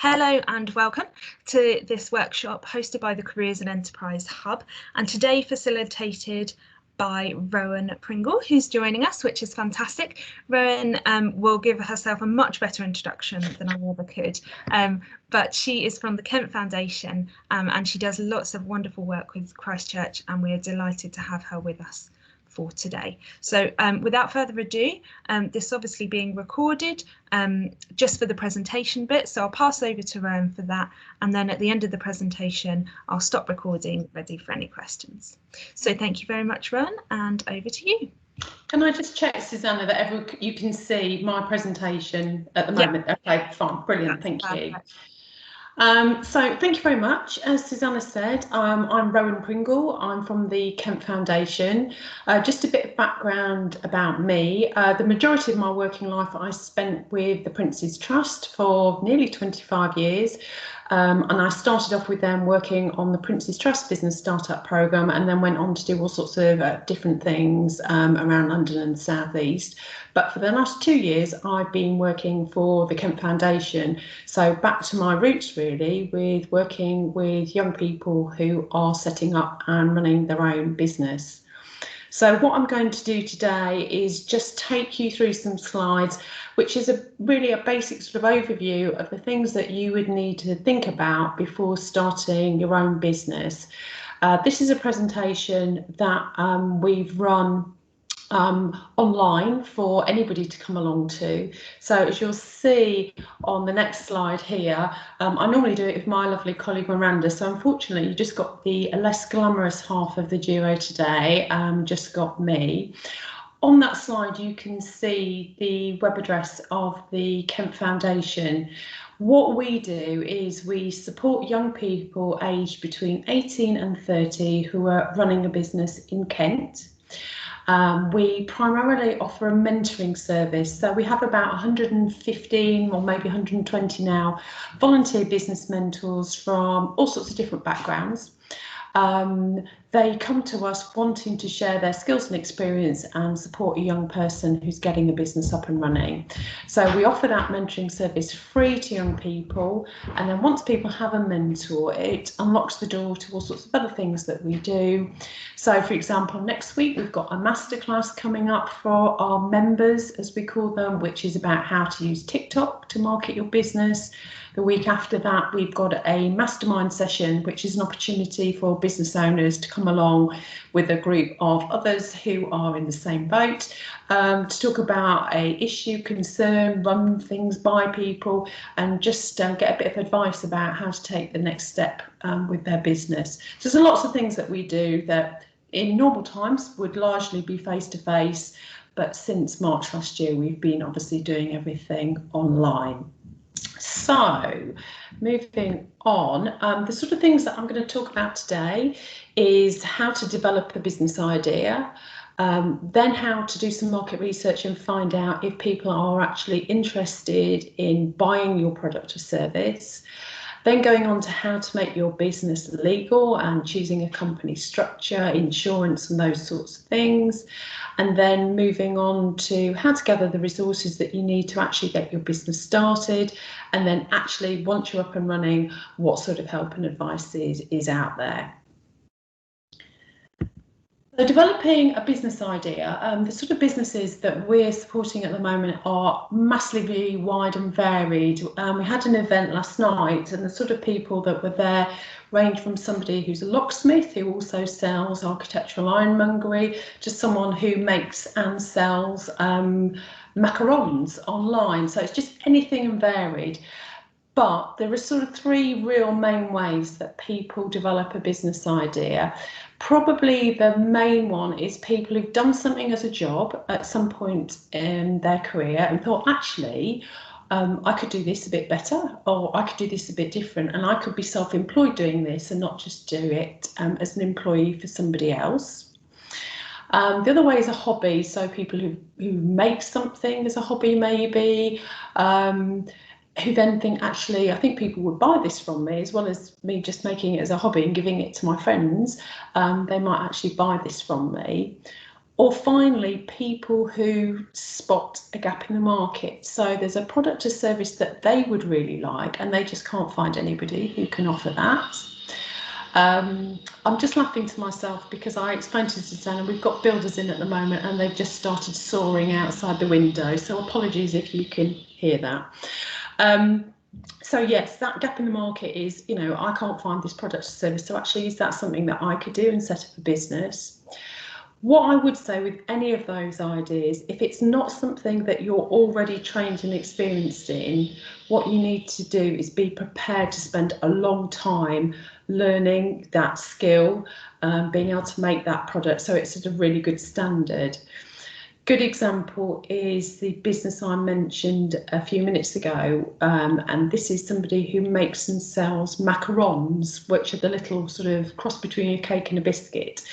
Hello and welcome to this workshop hosted by the Careers and Enterprise Hub, and today facilitated by Rowan Pringle, who's joining us, which is fantastic. Rowan will give herself a much better introduction than I ever could, but she is from the Kemp Foundation and she does lots of wonderful work with Christchurch, and we're delighted to have her with us for today. So without further ado, this is obviously being recorded just for the presentation bit, so I'll pass over to Rowan for that, and then at the end of the presentation I'll stop recording, ready for any questions. So thank you very much, Rowan, and over to you. Can I just check, Susanna, that you can see my presentation at the moment? Yeah. Okay, fine, brilliant, thank you. So thank you very much. As Susanna said, I'm Rowan Pringle. I'm from the Kemp Foundation. Just a bit of background about me. The majority of my working life I spent with the Prince's Trust for nearly 25 years. And I started off with them working on the Prince's Trust Business Startup Programme, and then went on to do all sorts of different things around London and the South East. But for the last 2 years, I've been working for the Kemp Foundation. So back to my roots, really, with working with young people who are setting up and running their own business. So what I'm going to do today is just take you through some slides, which is really a basic sort of overview of the things that you would need to think about before starting your own business. This is a presentation that we've run online for anybody to come along to. So as you'll see on the next slide here, I normally do it with my lovely colleague Miranda, so unfortunately you just got the less glamorous half of the duo today, just got me. On that slide you can see the web address of the Kemp Foundation. What we do is we support young people aged between 18 and 30 who are running a business in Kent. We primarily offer a mentoring service, so we have about 115 or maybe 120 now volunteer business mentors from all sorts of different backgrounds. They come to us wanting to share their skills and experience and support a young person who's getting a business up and running. So we offer that mentoring service free to young people, and then once people have a mentor, it unlocks the door to all sorts of other things that we do. So for example, next week we've got a masterclass coming up for our members, as we call them, which is about how to use TikTok to market your business. The week after that, we've got a mastermind session, which is an opportunity for business owners to come along with a group of others who are in the same boat to talk about a issue, concern, run things by people, and just get a bit of advice about how to take the next step with their business. So there's lots of things that we do that in normal times would largely be face-to-face, but since March last year, we've been obviously doing everything online. So moving on, the sort of things that I'm going to talk about today is how to develop a business idea, then how to do some market research and find out if people are actually interested in buying your product or service, then going on to how to make your business legal and choosing a company structure, insurance and those sorts of things, and then moving on to how to gather the resources that you need to actually get your business started, and then actually once you're up and running, what sort of help and advice is out there. So developing a business idea, the sort of businesses that we're supporting at the moment are massively wide and varied. We had an event last night, and the sort of people that were there range from somebody who's a locksmith who also sells architectural ironmongery to someone who makes and sells macarons online. So it's just anything and varied. But there are sort of three real main ways that people develop a business idea. Probably the main one is people who've done something as a job at some point in their career and thought, actually, I could do this a bit better, or I could do this a bit different, and I could be self-employed doing this and not just do it as an employee for somebody else. The other way is a hobby, so people who make something as a hobby maybe, who then think, actually, I think people would buy this from me, as well as me just making it as a hobby and giving it to my friends. They might actually buy this from me. Or finally, people who spot a gap in the market. So there's a product or service that they would really like and they just can't find anybody who can offer that. I'm just laughing to myself because I explained to Susanna, we've got builders in at the moment and they've just started sawing outside the window. So apologies if you can hear that. So yes, that gap in the market is, you know, I can't find this product or service. So actually, is that something that I could do and set up a business? What I would say with any of those ideas, if it's not something that you're already trained and experienced in, what you need to do is be prepared to spend a long time learning that skill, being able to make that product so it's at a really good standard. Good example is the business I mentioned a few minutes ago, and this is somebody who makes and sells macarons, which are the little sort of cross between a cake and a biscuit.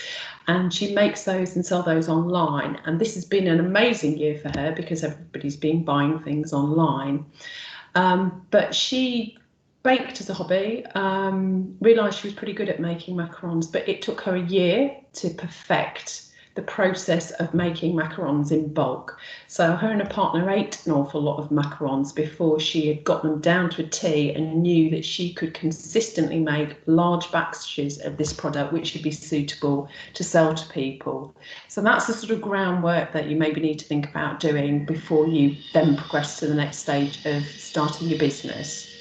And she makes those and sell those online. And this has been an amazing year for her because everybody's been buying things online. But she baked as a hobby, realised she was pretty good at making macarons, but it took her a year to perfect the process of making macarons in bulk. So her and her partner ate an awful lot of macarons before she had got them down to a T and knew that she could consistently make large batches of this product which would be suitable to sell to people. So that's the sort of groundwork that you maybe need to think about doing before you then progress to the next stage of starting your business.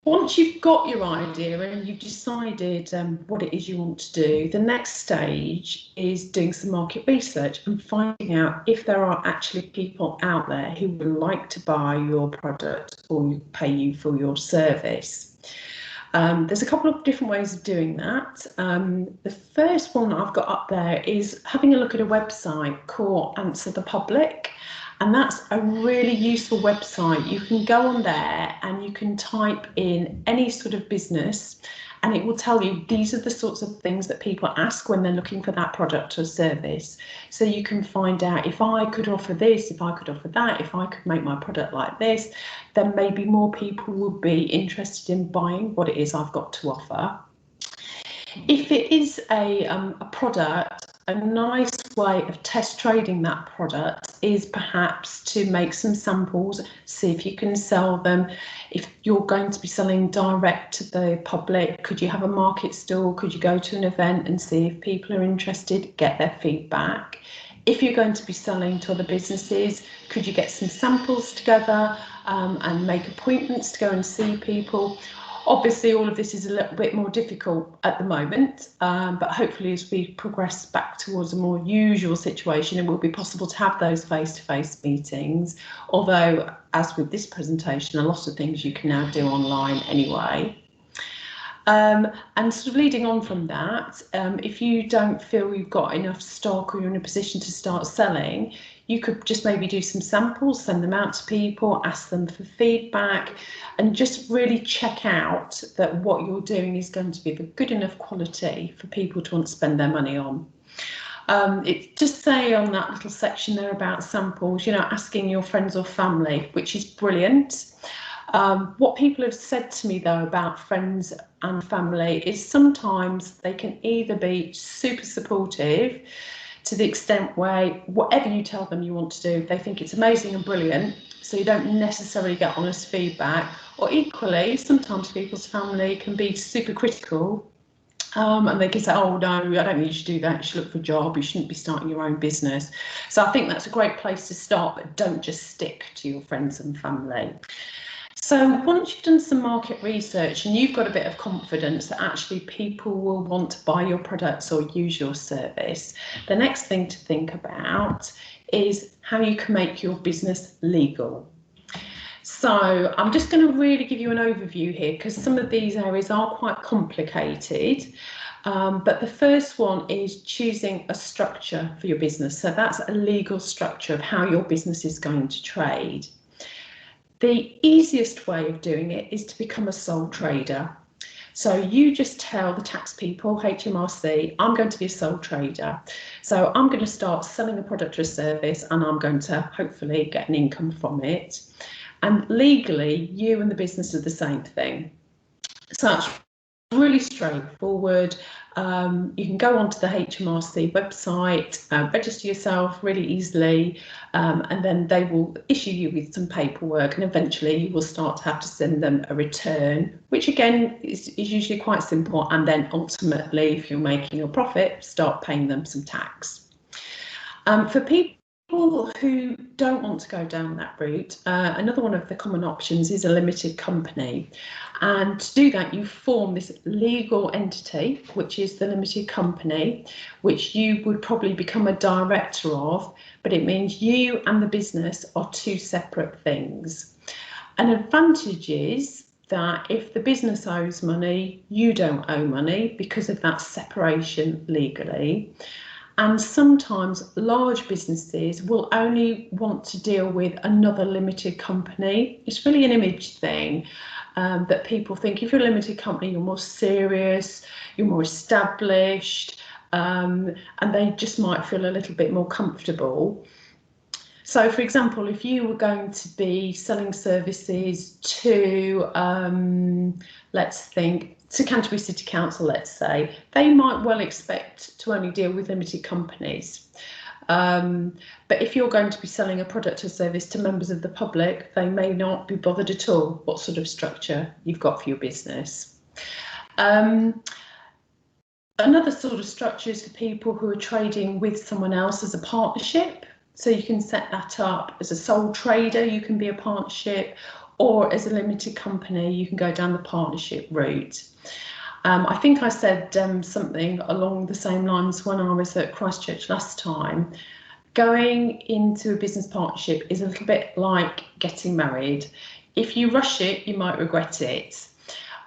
Once you've got your idea and you've decided what it is you want to do, the next stage is doing some market research and finding out if there are actually people out there who would like to buy your product or pay you for your service. There's a couple of different ways of doing that. The first one I've got up there is having a look at a website called Answer the Public. And that's a really useful website. You can go on there and you can type in any sort of business and it will tell you these are the sorts of things that people ask when they're looking for that product or service. So you can find out if I could offer this, if I could offer that, if I could make my product like this, then maybe more people would be interested in buying what it is I've got to offer. If it is a product, a nice way of test trading that product is perhaps to make some samples, see if you can sell them. If you're going to be selling direct to the public, could you have a market stall? Could you go to an event and see if people are interested, get their feedback? If you're going to be selling to other businesses, could you get some samples together and make appointments to go and see people? Obviously, all of this is a little bit more difficult at the moment, but hopefully as we progress back towards a more usual situation, it will be possible to have those face-to-face meetings. Although, as with this presentation, a lot of things you can now do online anyway. And sort of leading on from that, if you don't feel you've got enough stock or you're in a position to start selling, you could just maybe do some samples, send them out to people, ask them for feedback, and just really check out that what you're doing is going to be of good enough quality for people to want to spend their money on. It just say on that little section there about samples, you know, asking your friends or family, which is brilliant. What people have said to me though about friends and family is sometimes they can either be super supportive to the extent where whatever you tell them you want to do, they think it's amazing and brilliant, so you don't necessarily get honest feedback. Or equally, sometimes people's family can be super critical and they can say, oh no, I don't think you should do that, you should look for a job, you shouldn't be starting your own business. So I think that's a great place to start, but don't just stick to your friends and family. So once you've done some market research and you've got a bit of confidence that actually people will want to buy your products or use your service, the next thing to think about is how you can make your business legal. So I'm just going to really give you an overview here because some of these areas are quite complicated. But the first one is choosing a structure for your business. So that's a legal structure of how your business is going to trade. The easiest way of doing it is to become a sole trader. So you just tell the tax people, HMRC, I'm going to be a sole trader. So I'm going to start selling a product or a service and I'm going to hopefully get an income from it. And legally, you and the business are the same thing. So that's really straightforward. You can go onto the HMRC website, register yourself really easily, and then they will issue you with some paperwork, and eventually you will start to have to send them a return, which again is usually quite simple, and then ultimately, if you're making a profit, start paying them some tax. For people who don't want to go down that route, another one of the common options is a limited company. And to do that, you form this legal entity, which is the limited company, which you would probably become a director of, but it means you and the business are two separate things. An advantage is that if the business owes money, you don't owe money because of that separation legally. And sometimes large businesses will only want to deal with another limited company. It's really an image thing, that people think if you're a limited company, you're more serious, you're more established, and they just might feel a little bit more comfortable. So, for example, if you were going to be selling services to, let's think, to Canterbury City Council, let's say, they might well expect to only deal with limited companies. But if you're going to be selling a product or service to members of the public, they may not be bothered at all what sort of structure you've got for your business. Another sort of structure is for people who are trading with someone else as a partnership. So you can set that up as a sole trader, you can be a partnership, or as a limited company, you can go down the partnership route. I think I said something along the same lines when I was at Christchurch last time. Going into a business partnership is a little bit like getting married. If you rush it, you might regret it.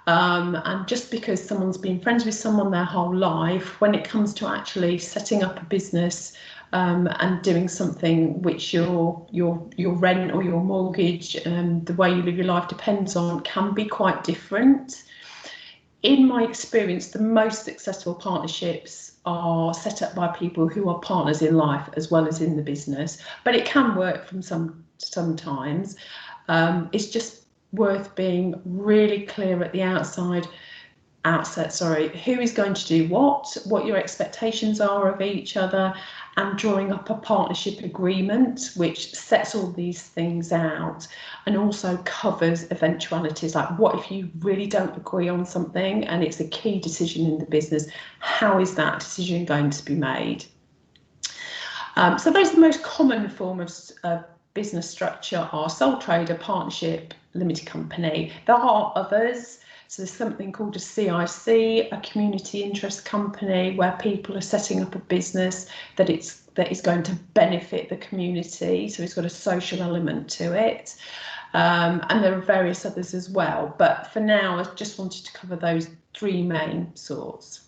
And just because someone's been friends with someone their whole life, when it comes to actually setting up a business and doing something which your rent or your mortgage and the way you live your life depends on, can be quite different. In my experience, the most successful partnerships are set up by people who are partners in life as well as in the business, but it can work from sometimes. It's just worth being really clear at the outset, who is going to do what your expectations are of each other, and drawing up a partnership agreement which sets all these things out and also covers eventualities like, what if you really don't agree on something and it's a key decision in the business, how is that decision going to be made? So those are the most common forms of business structure are sole trader, partnership, limited company. There are others. So there's something called a CIC, a community interest company, where people are setting up a business that is going to benefit the community. So it's got a social element to it. And there are various others as well. But for now, I just wanted to cover those three main sorts.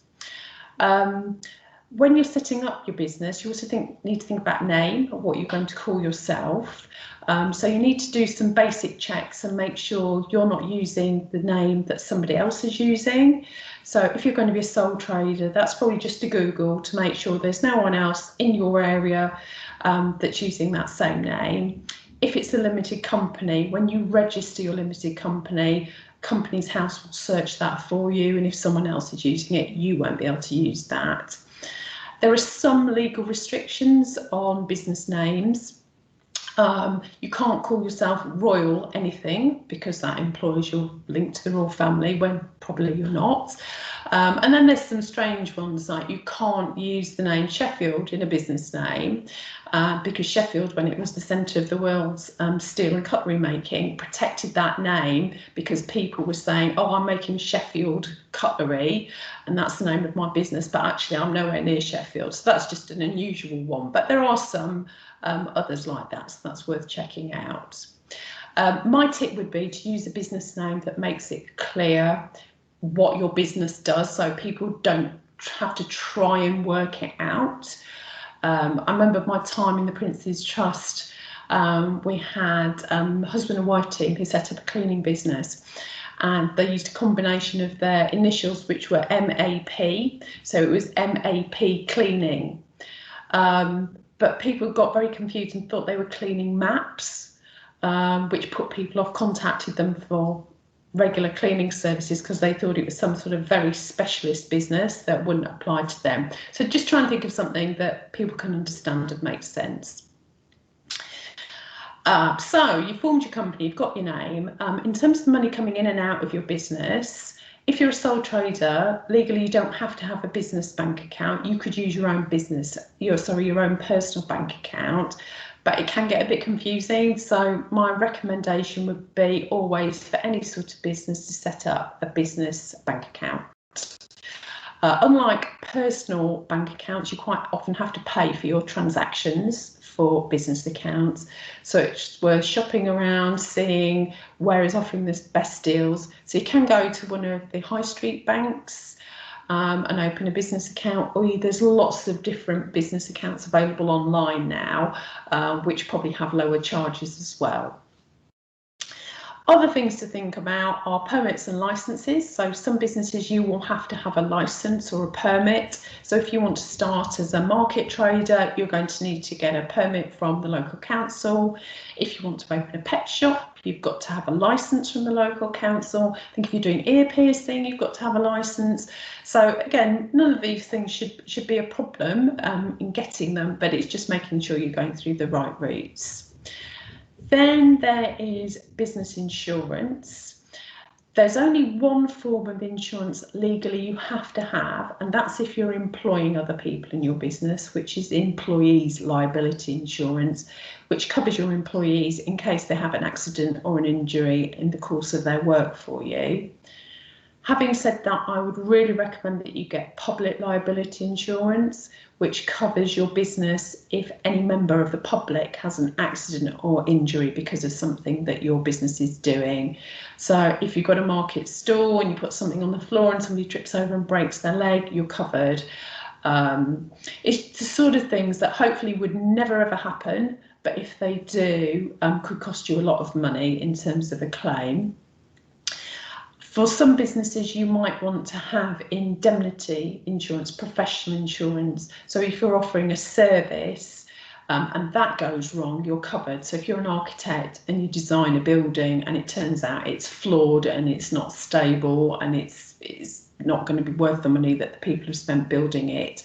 When you're setting up your business, you also need to think about name, or what you're going to call yourself. So you need to do some basic checks and make sure you're not using the name that somebody else is using. So if you're going to be a sole trader, that's probably just a Google to make sure there's no one else in your area that's using that same name. If it's a limited company, when you register your limited company, Companies House will search that for you, and if someone else is using it, you won't be able to use that. There are some legal restrictions on business names. You can't call yourself Royal anything because that implies you're linked to the royal family when probably you're not. And then there's some strange ones, like you can't use the name Sheffield in a business name because Sheffield, when it was the centre of the world's steel and cutlery making, protected that name because people were saying, oh, I'm making Sheffield cutlery and that's the name of my business, but actually I'm nowhere near Sheffield. So that's just an unusual one, but there are some others like that, so that's worth checking out. My tip would be to use a business name that makes it clear what your business does, so people don't have to try and work it out. I remember my time in the Prince's Trust, we had a husband and wife team who set up a cleaning business, and they used a combination of their initials, which were MAP, so it was MAP cleaning. But people got very confused and thought they were cleaning maps, which put people off, contacted them for regular cleaning services because they thought it was some sort of very specialist business that wouldn't apply to them. So just try and think of something that people can understand and makes sense. So you formed your company, you've got your name. In terms of the money coming in and out of your business, if you're a sole trader, legally you don't have to have a business bank account. You could use your own your own personal bank account, but it can get a bit confusing. So my recommendation would be always for any sort of business to set up a business bank account. Unlike personal bank accounts, you quite often have to pay for your transactions for business accounts. So it's worth shopping around, seeing where is offering the best deals. So you can go to one of the high street banks and open a business account, or there's lots of different business accounts available online now, which probably have lower charges as well. Other things to think about are permits and licenses. So some businesses you will have to have a license or a permit. So if you want to start as a market trader, you're going to need to get a permit from the local council. If you want to open a pet shop, you've got to have a license from the local council. I think if you're doing ear piercing, you've got to have a license. So again, none of these things should be a problem in getting them, but it's just making sure you're going through the right routes. Then there is business insurance. There's only one form of insurance legally you have to have, and that's if you're employing other people in your business, which is employees' liability insurance, which covers your employees in case they have an accident or an injury in the course of their work for you. Having said that, I would really recommend that you get public liability insurance, which covers your business if any member of the public has an accident or injury because of something that your business is doing. So if you've got a market stall and you put something on the floor and somebody trips over and breaks their leg, you're covered. It's the sort of things that hopefully would never ever happen, but if they do, could cost you a lot of money in terms of a claim. For some businesses, you might want to have indemnity insurance, professional insurance. So if you're offering a service and that goes wrong, you're covered. So if you're an architect and you design a building and it turns out it's flawed and it's not stable and it's not going to be worth the money that the people have spent building it,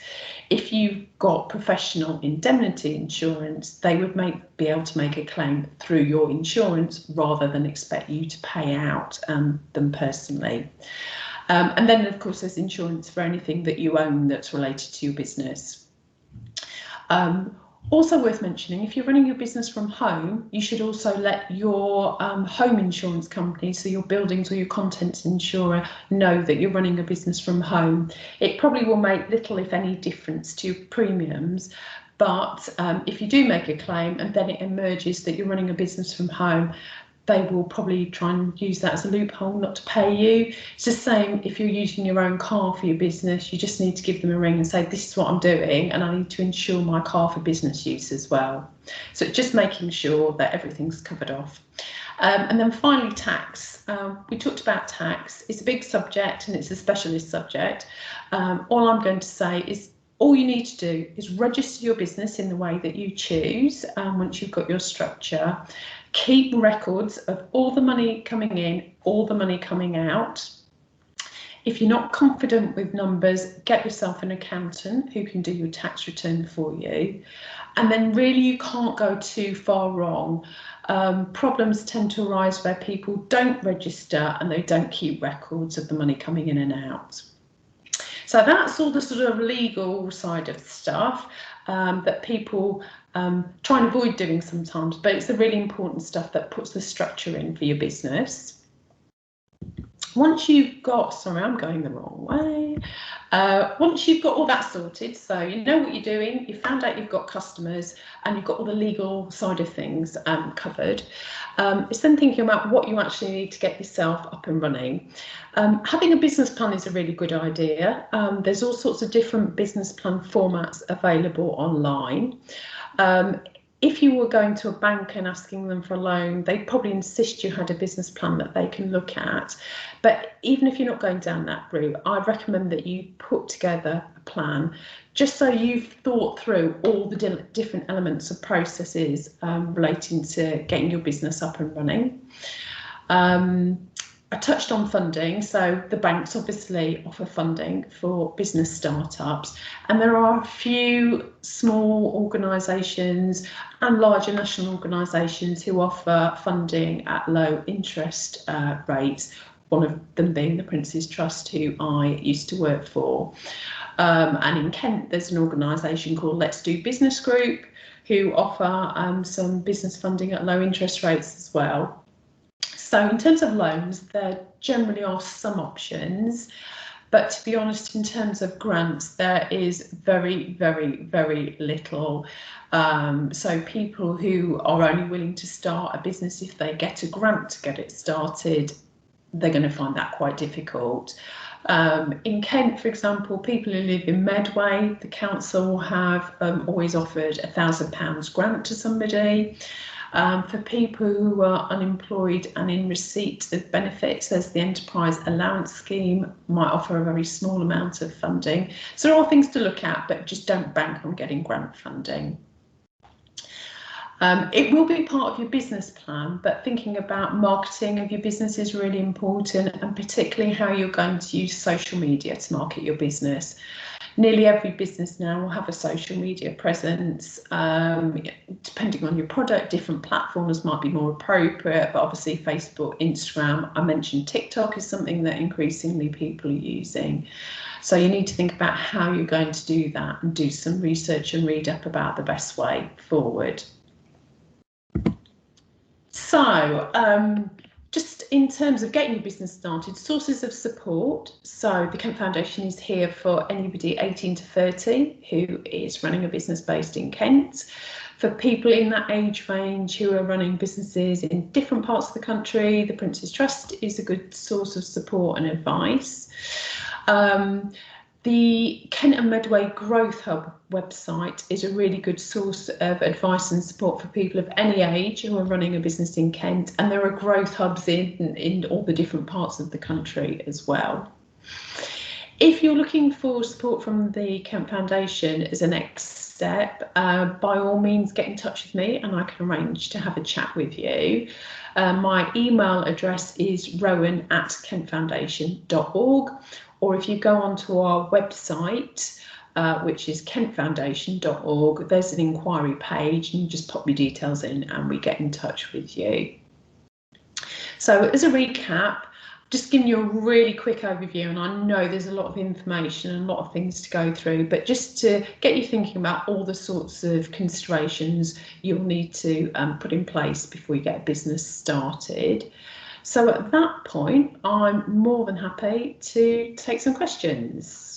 if you've got professional indemnity insurance, they would be able to make a claim through your insurance rather than expect you to pay out them personally. And then, of course, there's insurance for anything that you own that's related to your business. Also worth mentioning, if you're running your business from home, you should also let your home insurance company, so your buildings or your contents insurer, know that you're running a business from home. It probably will make little, if any, difference to your premiums, but if you do make a claim and then it emerges that you're running a business from home, they will probably try and use that as a loophole not to pay you. It's the same if you're using your own car for your business. You just need to give them a ring and say, this is what I'm doing and I need to insure my car for business use as well. So just making sure that everything's covered off. And then finally, tax. We talked about tax. It's a big subject and it's a specialist subject. All I'm going to say is all you need to do is register your business in the way that you choose once you've got your structure. Keep records of all the money coming in, all the money coming out. If you're not confident with numbers, get yourself an accountant who can do your tax return for you. And then really you can't go too far wrong. Problems tend to arise where people don't register and they don't keep records of the money coming in and out. So that's all the sort of legal side of stuff that people try and avoid doing sometimes, but it's the really important stuff that puts the structure in for your business. Once you've got, sorry, I'm going the wrong way. Once you've got all that sorted, so you know what you're doing, you found out you've got customers and you've got all the legal side of things covered, it's then thinking about what you actually need to get yourself up and running. Having a business plan is a really good idea. There's all sorts of different business plan formats available online. If you were going to a bank and asking them for a loan, they'd probably insist you had a business plan that they can look at. But even if you're not going down that route, I'd recommend that you put together a plan just so you've thought through all the different elements of processes relating to getting your business up and running. I touched on funding, so the banks obviously offer funding for business startups, and there are a few small organisations and larger national organisations who offer funding at low interest rates, one of them being the Prince's Trust, who I used to work for. And in Kent, there's an organisation called Let's Do Business Group, who offer some business funding at low interest rates as well. So in terms of loans, there generally are some options, but to be honest, in terms of grants, there is very, very, very little. So people who are only willing to start a business if they get a grant to get it started, they're going to find that quite difficult. In Kent, for example, people who live in Medway, the council have always offered £1,000 grant to somebody. For people who are unemployed and in receipt of benefits, there's the Enterprise Allowance Scheme, might offer a very small amount of funding. So there are things to look at, but just don't bank on getting grant funding. It will be part of your business plan, but thinking about marketing of your business is really important, and particularly how you're going to use social media to market your business. Nearly every business now will have a social media presence. Depending on your product, different platforms might be more appropriate, but obviously Facebook, Instagram, I mentioned TikTok is something that increasingly people are using. So you need to think about how you're going to do that and do some research and read up about the best way forward. So just in terms of getting your business started, sources of support. So the Kemp Foundation is here for anybody 18 to 30 who is running a business based in Kent. For people in that age range who are running businesses in different parts of the country, the Prince's Trust is a good source of support and advice. The Kent and Medway Growth Hub website is a really good source of advice and support for people of any age who are running a business in Kent, and there are growth hubs in all the different parts of the country as well. If you're looking for support from the Kemp Foundation as a next step, by all means get in touch with me and I can arrange to have a chat with you. My email address is rowan@kempfoundation.org. Or if you go onto our website, which is kempfoundation.org, there's an inquiry page and you just pop your details in and we get in touch with you. So as a recap, just giving you a really quick overview, and I know there's a lot of information and a lot of things to go through, but just to get you thinking about all the sorts of considerations you'll need to put in place before you get a business started. So at that point, I'm more than happy to take some questions.